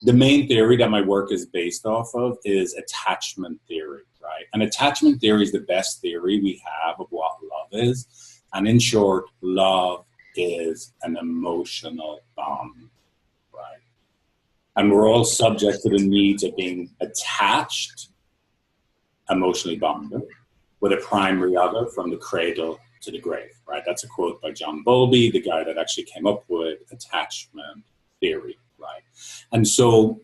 the main theory that my work is based off of is attachment theory, right? And attachment theory is the best theory we have of what love is. And in short, love is an emotional bond, right? And we're all subject to the needs of being attached, emotionally bonded, with a primary other from the cradle to the grave, right? That's a quote by John Bowlby, the guy that actually came up with attachment theory, right? And so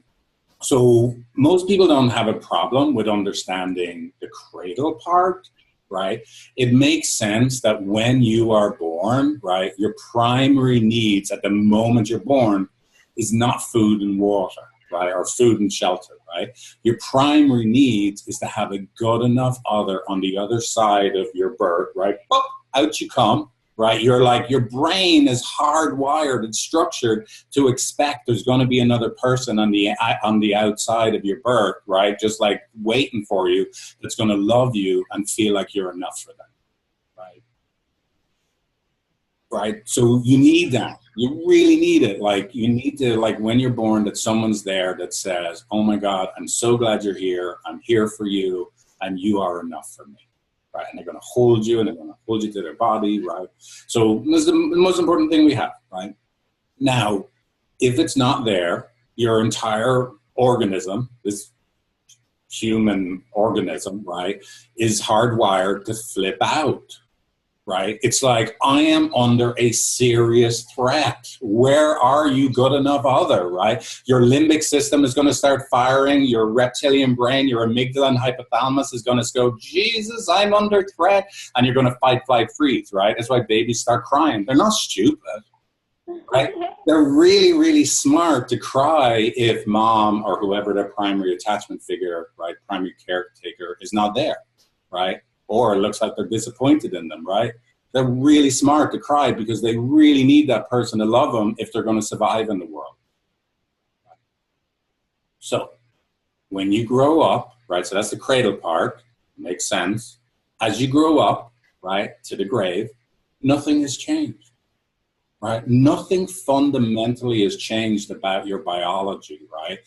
most people don't have a problem with understanding the cradle part, right? It makes sense that when you are born, right, your primary needs at the moment you're born is not food and water, right, or food and shelter, right? Your primary needs is to have a good enough other on the other side of your birth, right? Boop, out you come, right? You're like, your brain is hardwired and structured to expect there's going to be another person on the outside of your birth, right? Just like waiting for you, that's going to love you and feel like you're enough for them, right? Right? So you need that. You really need it. Like, you need to, like, when you're born, that someone's there that says, oh my God, I'm so glad you're here. I'm here for you, and you are enough for me. Right? And they're going to hold you, and they're going to hold you to their body, right? So this is the most important thing we have, right? Now, if it's not there, your entire organism, this human organism, right, is hardwired to flip out, right? It's like, I am under a serious threat. Where are you good enough other, right? Your limbic system is going to start firing. Your reptilian brain, your amygdala and hypothalamus is going to go, Jesus, I'm under threat. And you're going to fight, flight, freeze, right? That's why babies start crying. They're not stupid, right? They're really, really smart to cry if mom or whoever their primary attachment figure, right, primary caretaker is not there, right? Or it looks like they're disappointed in them, right? They're really smart to cry because they really need that person to love them if they're going to survive in the world. So when you grow up, right, so that's the cradle part, makes sense. As you grow up, right, to the grave, nothing has changed, right? Nothing fundamentally has changed about your biology, right?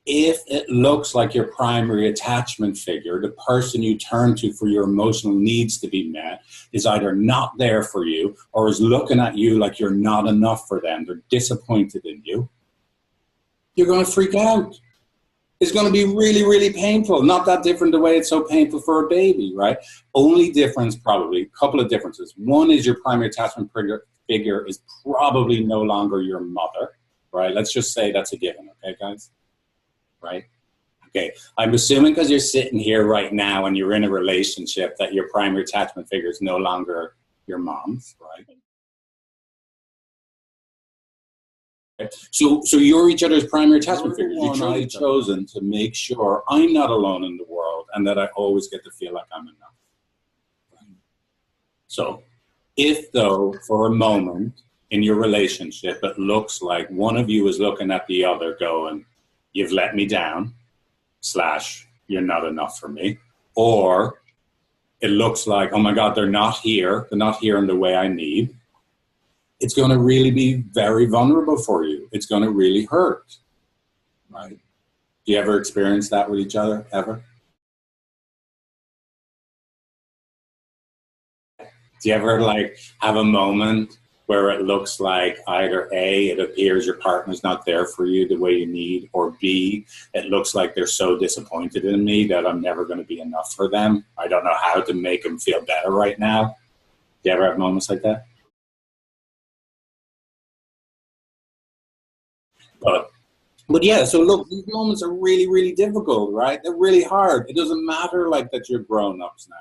If it looks like your primary attachment figure, the person you turn to for your emotional needs to be met, is either not there for you or is looking at you like you're not enough for them, they're disappointed in you, you're going to freak out. It's going to be really, really painful. Not that different the way it's so painful for a baby, right? Only difference, probably, a couple of differences. One is your primary attachment figure is probably no longer your mother, right? Let's just say that's a given, okay, guys? Right? Okay, I'm assuming because you're sitting here right now and you're in a relationship that your primary attachment figure is no longer your mom's, right? So you're each other's primary attachment figures. You've chosen to make sure I'm not alone in the world and that I always get to feel like I'm enough. Right? So if, though, for a moment in your relationship, it looks like one of you is looking at the other going, you've let me down, / you're not enough for me. Or it looks like, oh my God, they're not here in the way I need. It's going to really be very vulnerable for you. It's going to really hurt, right? Do you ever experience that with each other, ever? Do you ever like have a moment where it looks like either A, it appears your partner's not there for you the way you need, or B, it looks like they're so disappointed in me that I'm never going to be enough for them. I don't know how to make them feel better right now. Do you ever have moments like that? But yeah, so look, these moments are really, really difficult, right? They're really hard. It doesn't matter like that you're grown-ups now.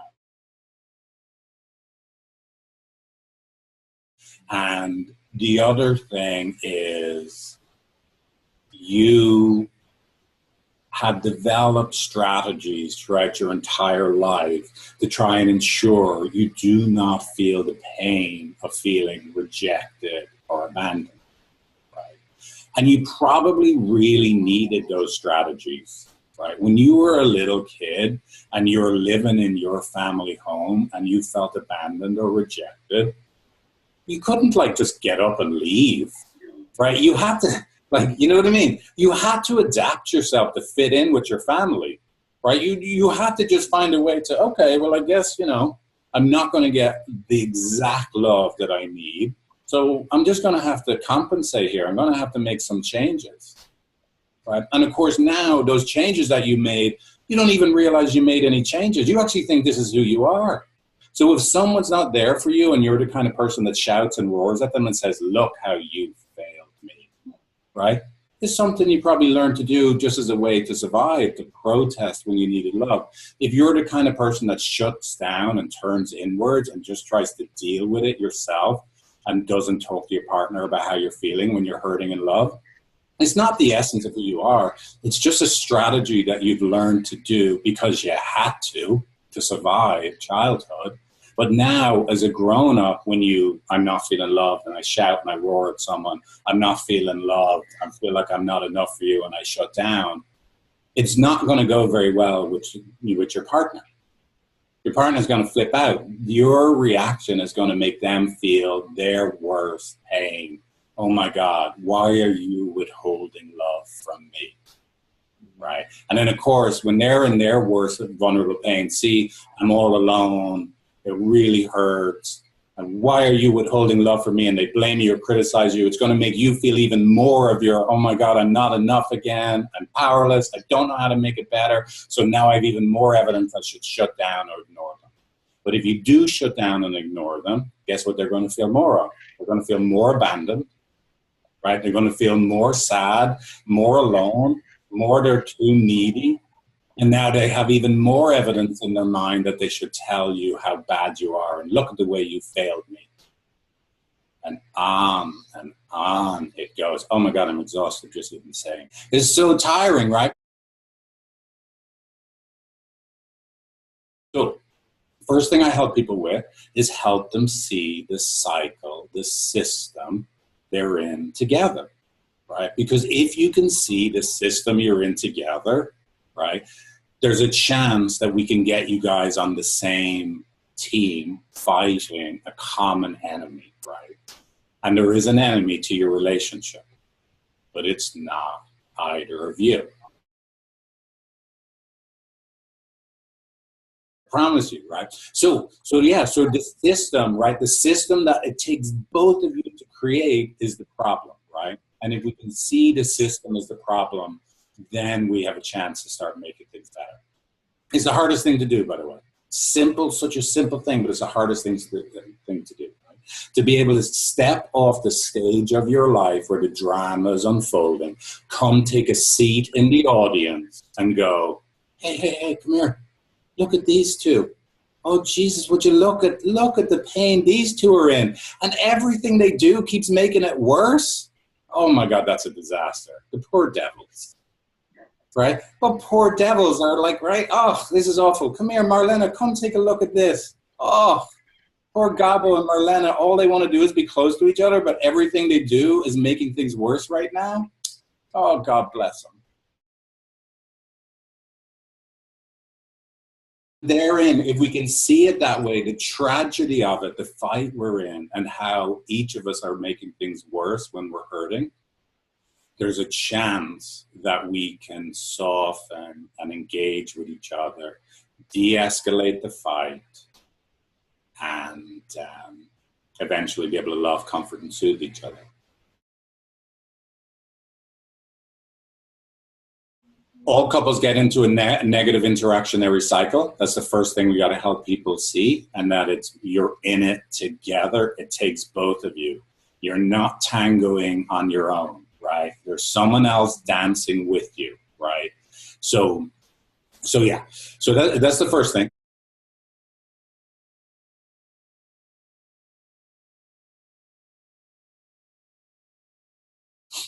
And the other thing is you have developed strategies throughout your entire life to try and ensure you do not feel the pain of feeling rejected or abandoned, right? And you probably really needed those strategies, right? When you were a little kid and you were living in your family home and you felt abandoned or rejected, you couldn't like just get up and leave, right? You had to, Like, you know what I mean? You had to adapt yourself to fit in with your family, right? You had to just find a way to, okay, well, I guess, you know, I'm not going to get the exact love that I need. So I'm just going to have to compensate here. I'm going to have to make some changes, right? And of course, now those changes that you made, you don't even realize you made any changes. You actually think this is who you are. So if someone's not there for you and you're the kind of person that shouts and roars at them and says, look how you failed me, right? It's something you probably learned to do just as a way to survive, to protest when you needed love. If you're the kind of person that shuts down and turns inwards and just tries to deal with it yourself and doesn't talk to your partner about how you're feeling when you're hurting in love, it's not the essence of who you are. It's just a strategy that you've learned to do because you had to survive childhood. But now, as a grown-up, when I'm not feeling loved and I shout and I roar at someone, I'm not feeling loved, I feel like I'm not enough for you and I shut down, it's not going to go very well with your partner. Your partner's going to flip out. Your reaction is going to make them feel their worst pain. Oh my God, why are you withholding love from me? Right? And then, of course, when they're in their worst vulnerable pain, see, I'm all alone. It really hurts. And why are you withholding love from me? And they blame you or criticize you. It's going to make you feel even more of your, oh my God, I'm not enough again. I'm powerless. I don't know how to make it better. So now I have even more evidence I should shut down or ignore them. But if you do shut down and ignore them, guess what they're going to feel more of? They're going to feel more abandoned, right? They're going to feel more sad, more alone, more they're too needy. And now they have even more evidence in their mind that they should tell you how bad you are and look at the way you failed me. And on it goes. Oh my God, I'm exhausted just even saying. It's so tiring, right? So first thing I help people with is help them see the cycle, the system they're in together, right? Because if you can see the system you're in together, right, there's a chance that we can get you guys on the same team fighting a common enemy, right? And there is an enemy to your relationship, but it's not either of you. I promise you, right? So the system, right? The system that it takes both of you to create is the problem, right? And if we can see the system as the problem, then we have a chance to start making things better. It's the hardest thing to do, by the way. Simple, such a simple thing, but it's the hardest thing to do. Right? To be able to step off the stage of your life where the drama is unfolding, come take a seat in the audience and go, hey, come here. Look at these two. Oh, Jesus, would you look at the pain these two are in? And everything they do keeps making it worse. Oh my God, that's a disaster. The poor devils. Right? But poor devils are like, right? Oh, this is awful. Come here, Marlena, come take a look at this. Oh, poor Gabo and Marlena, all they want to do is be close to each other, but everything they do is making things worse right now. Oh, God bless them. Therein, if we can see it that way, the tragedy of it, the fight we're in, and how each of us are making things worse when we're hurting, there's a chance that we can soften and engage with each other, de-escalate the fight, and eventually be able to love, comfort, and soothe each other. All couples get into a negative interaction every cycle. That's the first thing we got to help people see, and that you're in it together. It takes both of you. You're not tangoing on your own. Right? There's someone else dancing with you, right? So yeah. So that's the first thing.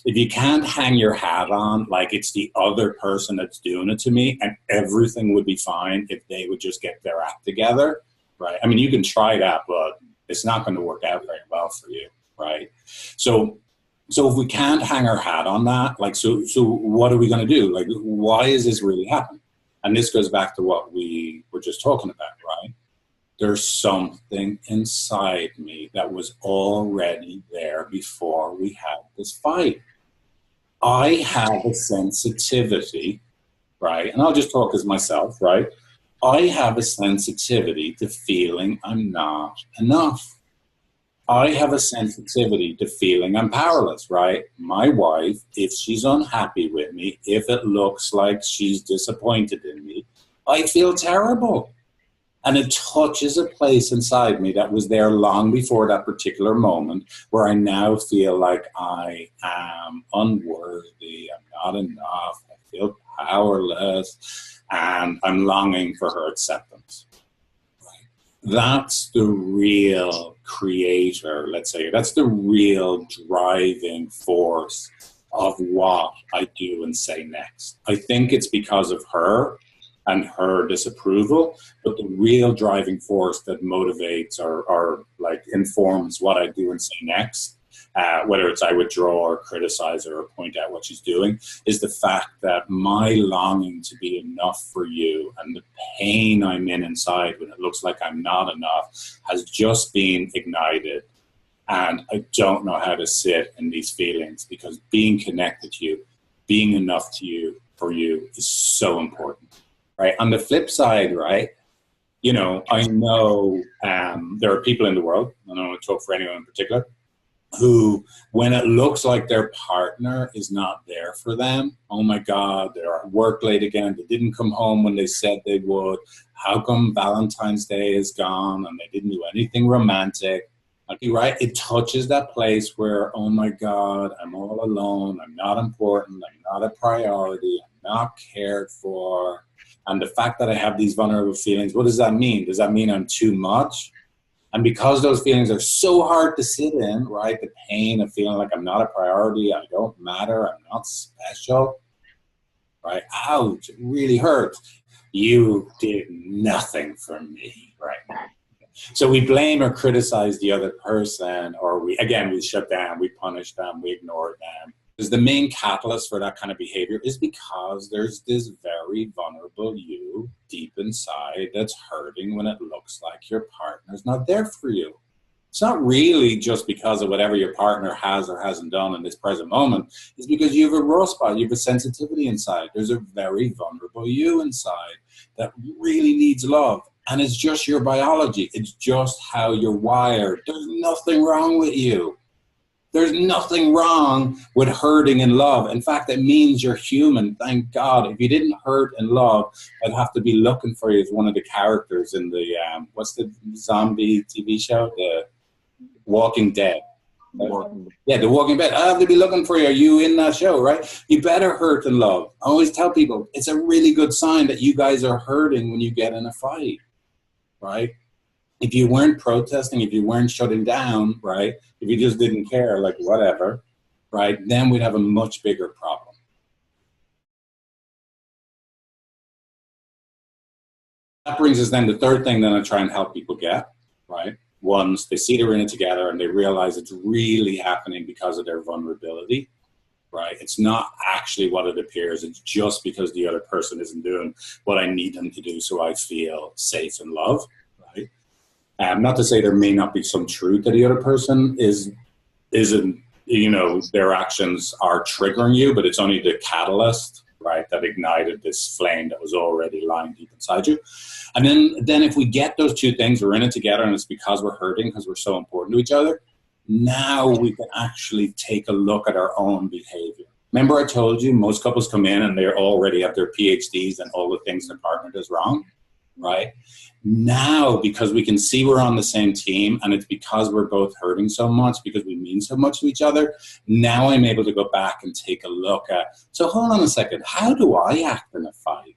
If you can't hang your hat on, like it's the other person that's doing it to me, and everything would be fine if they would just get their act together, right? I mean, you can try that, but it's not going to work out very well for you, right? So if we can't hang our hat on that, like, so what are we going to do? Like, why is this really happening? And this goes back to what we were just talking about, right? There's something inside me that was already there before we had this fight. I have a sensitivity, right? And I'll just talk as myself, right? I have a sensitivity to feeling I'm not enough. I have a sensitivity to feeling I'm powerless, right? My wife, if she's unhappy with me, if it looks like she's disappointed in me, I feel terrible. And it touches a place inside me that was there long before that particular moment, where I now feel like I am unworthy, I'm not enough, I feel powerless, and I'm longing for her acceptance. That's the real creator, let's say. That's the real driving force of what I do and say next. I think it's because of her and her disapproval, but the real driving force that motivates or like informs what I do and say next, whether it's I withdraw or criticize or point out what she's doing, is the fact that my longing to be enough for you and the pain I'm in inside when it looks like I'm not enough has just been ignited. And I don't know how to sit in these feelings, because being connected to you, being enough to you, for you, is so important. Right. On the flip side, right, you know, I know there are people in the world, I don't want to talk for anyone in particular, who, when it looks like their partner is not there for them, oh my God, they're at work late again, they didn't come home when they said they would, how come Valentine's Day is gone and they didn't do anything romantic? Right? It touches that place where, oh my God, I'm all alone, I'm not important, I'm not a priority, I'm not cared for. And the fact that I have these vulnerable feelings, what does that mean? Does that mean I'm too much? And because those feelings are so hard to sit in, right? The pain of feeling like I'm not a priority, I don't matter, I'm not special, right? Ouch, it really hurts. You did nothing for me, right? So we blame or criticize the other person, or we shut down, we punish them, we ignore them. Because the main catalyst for that kind of behavior is because there's this very vulnerable you deep inside that's hurting when it looks like your partner's not there for you. It's not really just because of whatever your partner has or hasn't done in this present moment. It's because you have a raw spot, you have a sensitivity inside. There's a very vulnerable you inside that really needs love. And it's just your biology. It's just how you're wired. There's nothing wrong with you. There's nothing wrong with hurting in love. In fact, it means you're human. Thank God. If you didn't hurt in love, I'd have to be looking for you as one of the characters in the, what's the zombie TV show? The Walking Dead. Yeah, The Walking Dead. I have to be looking for you. Are you in that show, right? You better hurt in love. I always tell people, it's a really good sign that you guys are hurting when you get in a fight, right? If you weren't protesting, if you weren't shutting down, right, if you just didn't care, like whatever, right, then we'd have a much bigger problem. That brings us then to the third thing that I try and help people get, right? Once they see they're in it together and they realize it's really happening because of their vulnerability, right? It's not actually what it appears. It's just because the other person isn't doing what I need them to do so I feel safe and loved, right? Not to say there may not be some truth that the other person isn't, you know, their actions are triggering you, but it's only the catalyst, right, that ignited this flame that was already lying deep inside you. And then if we get those two things, we're in it together, and it's because we're hurting, because we're so important to each other, now we can actually take a look at our own behavior. Remember I told you most couples come in and they already have their PhDs and all the things their partner does wrong, right? Now, because we can see we're on the same team and it's because we're both hurting so much, because we mean so much to each other, now I'm able to go back and take a look at, so hold on a second, how do I act in a fight?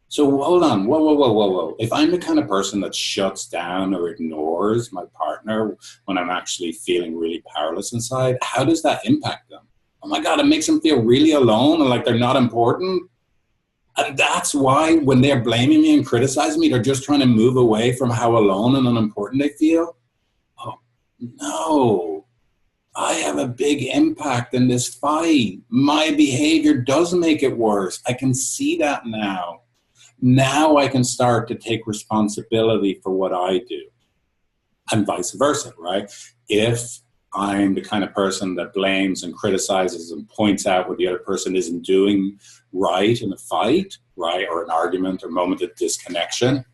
So hold on, whoa. If I'm the kind of person that shuts down or ignores my partner when I'm actually feeling really powerless inside, how does that impact them? Oh my God, it makes them feel really alone and like they're not important. And that's why when they're blaming me and criticizing me, they're just trying to move away from how alone and unimportant they feel. Oh, no. I have a big impact in this fight. My behavior does make it worse. I can see that now. Now I can start to take responsibility for what I do. And vice versa, right? If I'm the kind of person that blames and criticizes and points out what the other person isn't doing right in a fight, right, or an argument or moment of disconnection,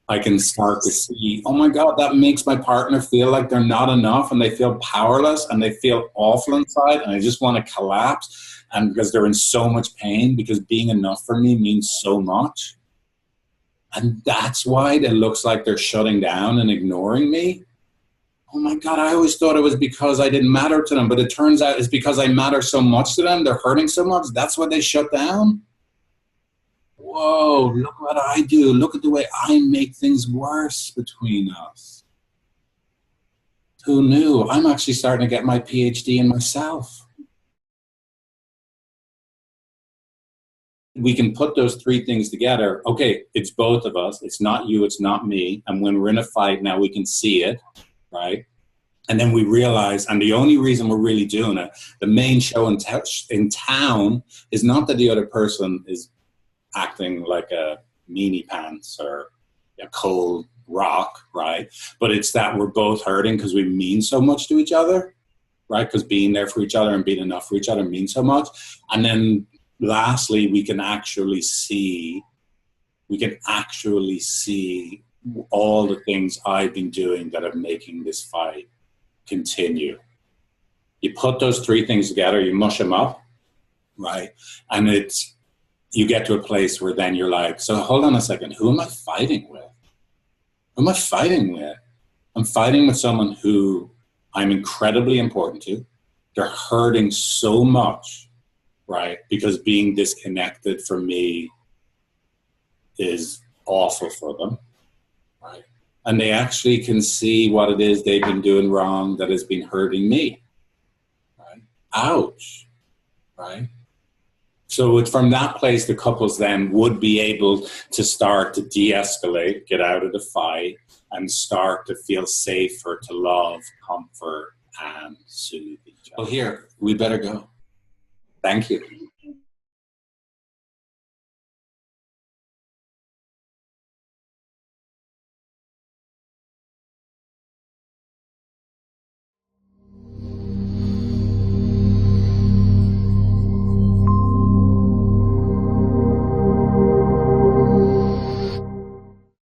I can start to see, oh my God, that makes my partner feel like they're not enough, and they feel powerless and they feel awful inside, and I just want to collapse, and because they're in so much pain, because being enough for me means so much. And that's why it looks like they're shutting down and ignoring me. Oh my God, I always thought it was because I didn't matter to them, but it turns out it's because I matter so much to them. They're hurting so much. That's why they shut down. Whoa, look what I do. Look at the way I make things worse between us. Who knew? I'm actually starting to get my PhD in myself. We can put those three things together. Okay, it's both of us. It's not you, it's not me. And when we're in a fight now, we can see it, right? And then we realize, and the only reason we're really doing it, the main show in town is not that the other person is acting like a meanie pants or a cold rock, right? But it's that we're both hurting because we mean so much to each other, right? Because being there for each other and being enough for each other means so much. And then lastly, we can actually see all the things I've been doing that are making this fight continue. You put those three things together, you mush them up, right? And you get to a place where then you're like, so hold on a second, who am I fighting with? Who am I fighting with? I'm fighting with someone who I'm incredibly important to. They're hurting so much, right? Because being disconnected for me is awful for them, right? And they actually can see what it is they've been doing wrong that has been hurting me, right? Ouch, right? So it's from that place, the couples then would be able to start to de-escalate, get out of the fight, and start to feel safer, to love, comfort, and soothe each other. Well, here, we better go. Thank you.